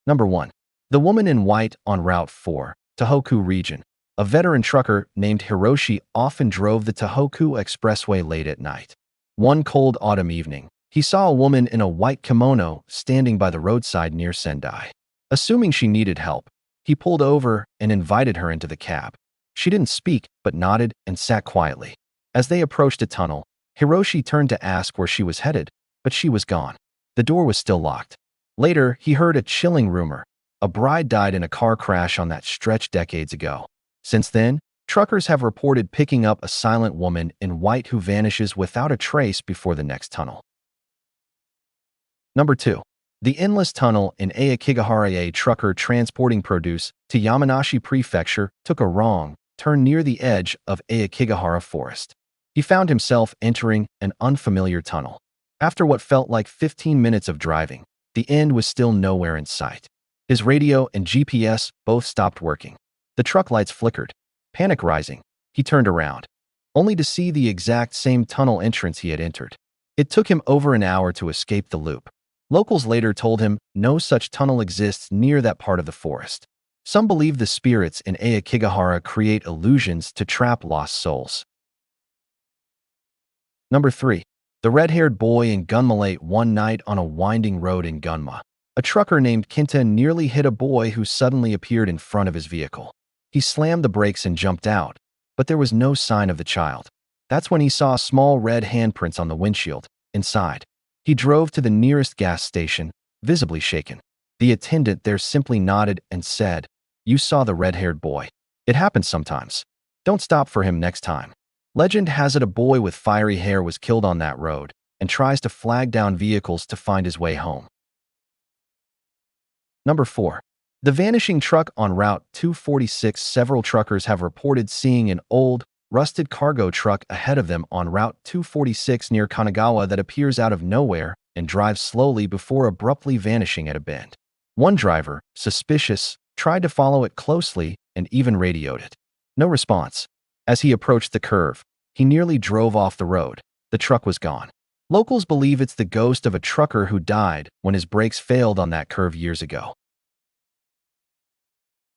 Number 1. The woman in white on Route 4, Tohoku region. A veteran trucker named Hiroshi often drove the Tohoku Expressway late at night. One cold autumn evening, he saw a woman in a white kimono standing by the roadside near Sendai. Assuming she needed help, he pulled over and invited her into the cab. She didn't speak, but nodded and sat quietly. As they approached a tunnel, Hiroshi turned to ask where she was headed, but she was gone. The door was still locked. Later, he heard a chilling rumor. A bride died in a car crash on that stretch decades ago. Since then, truckers have reported picking up a silent woman in white who vanishes without a trace before the next tunnel. Number 2. The Endless Tunnel in Aokigahara. A trucker transporting produce to Yamanashi Prefecture took a wrong turn near the edge of Aokigahara Forest. He found himself entering an unfamiliar tunnel. After what felt like 15 minutes of driving, the end was still nowhere in sight. His radio and GPS both stopped working. The truck lights flickered. Panic rising, he turned around, only to see the exact same tunnel entrance he had entered. It took him over an hour to escape the loop. Locals later told him no such tunnel exists near that part of the forest. Some believe the spirits in Aokigahara create illusions to trap lost souls. Number 3. The red-haired boy in Gunma. Late one night on a winding road in Gunma, a trucker named Kinta nearly hit a boy who suddenly appeared in front of his vehicle. He slammed the brakes and jumped out, but there was no sign of the child. That's when he saw small red handprints on the windshield. Inside, he drove to the nearest gas station, visibly shaken. The attendant there simply nodded and said, "You saw the red-haired boy. It happens sometimes. Don't stop for him next time." Legend has it a boy with fiery hair was killed on that road and tries to flag down vehicles to find his way home. Number 4. The vanishing truck on Route 246. Several truckers have reported seeing an old, rusted cargo truck ahead of them on Route 246 near Kanagawa that appears out of nowhere and drives slowly before abruptly vanishing at a bend. One driver, suspicious, tried to follow it closely and even radioed it. No response. As he approached the curve, he nearly drove off the road. The truck was gone. Locals believe it's the ghost of a trucker who died when his brakes failed on that curve years ago.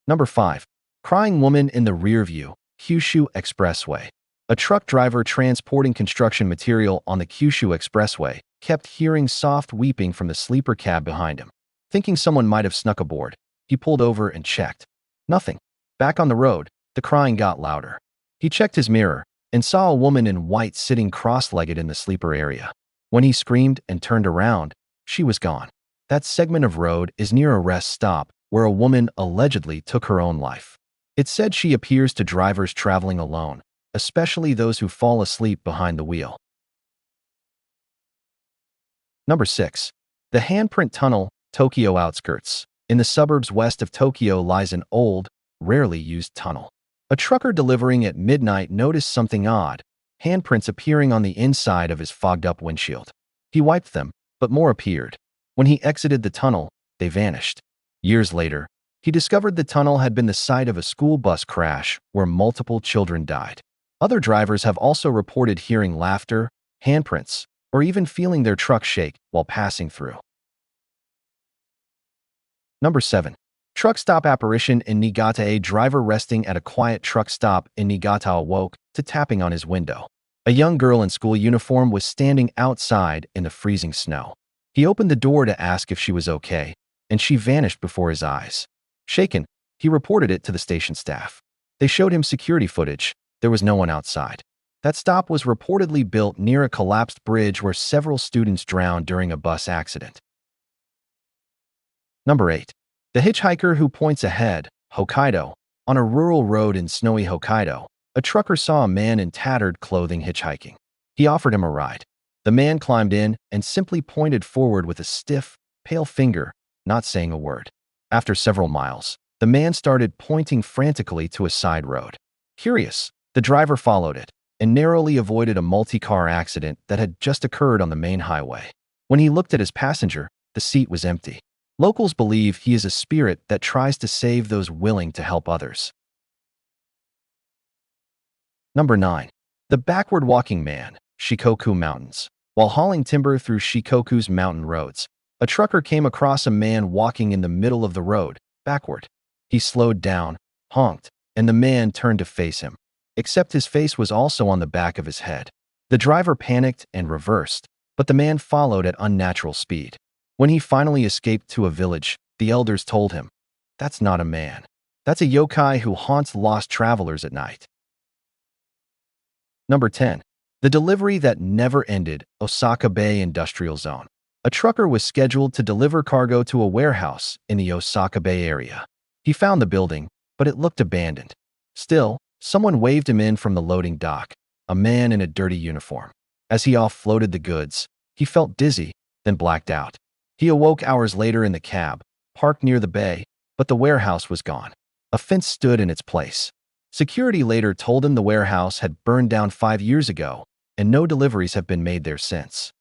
Number 5. Crying woman in the rearview, Kyushu Expressway. A truck driver transporting construction material on the Kyushu Expressway kept hearing soft weeping from the sleeper cab behind him. Thinking someone might have snuck aboard, he pulled over and checked. Nothing. Back on the road, the crying got louder. He checked his mirror and saw a woman in white sitting cross-legged in the sleeper area. When he screamed and turned around, she was gone. That segment of road is near a rest stop where a woman allegedly took her own life. It's said she appears to drivers traveling alone, especially those who fall asleep behind the wheel. Number 6. The Handprint Tunnel, Tokyo outskirts. In the suburbs west of Tokyo lies an old, rarely used tunnel. A trucker delivering at midnight noticed something odd, handprints appearing on the inside of his fogged-up windshield. He wiped them, but more appeared. When he exited the tunnel, they vanished. Years later, he discovered the tunnel had been the site of a school bus crash where multiple children died. Other drivers have also reported hearing laughter, handprints, or even feeling their truck shake while passing through. Number 7. Truck stop apparition in Niigata. A driver resting at a quiet truck stop in Niigata awoke to tapping on his window. A young girl in school uniform was standing outside in the freezing snow. He opened the door to ask if she was okay, and she vanished before his eyes. Shaken, he reported it to the station staff. They showed him security footage. There was no one outside. That stop was reportedly built near a collapsed bridge where several students drowned during a bus accident. Number 8. The hitchhiker who points ahead, Hokkaido. On a rural road in snowy Hokkaido, a trucker saw a man in tattered clothing hitchhiking. He offered him a ride. The man climbed in and simply pointed forward with a stiff, pale finger, not saying a word. After several miles, the man started pointing frantically to a side road. Curious, the driver followed it and narrowly avoided a multi-car accident that had just occurred on the main highway. When he looked at his passenger, the seat was empty. Locals believe he is a spirit that tries to save those willing to help others. Number 9. The Backward Walking Man, Shikoku Mountains. While hauling timber through Shikoku's mountain roads, A trucker came across a man walking in the middle of the road, backward. He slowed down, honked, and the man turned to face him. Except his face was also on the back of his head. The driver panicked and reversed, but the man followed at unnatural speed. When he finally escaped to a village, the elders told him, "That's not a man. That's a yokai who haunts lost travelers at night." Number 10. The delivery that never ended, Osaka Bay Industrial Zone. A trucker was scheduled to deliver cargo to a warehouse in the Osaka Bay area. He found the building, but it looked abandoned. Still, someone waved him in from the loading dock, a man in a dirty uniform. As he offloaded the goods, he felt dizzy, then blacked out. He awoke hours later in the cab, parked near the bay, but the warehouse was gone. A fence stood in its place. Security later told him the warehouse had burned down 5 years ago, and no deliveries have been made there since.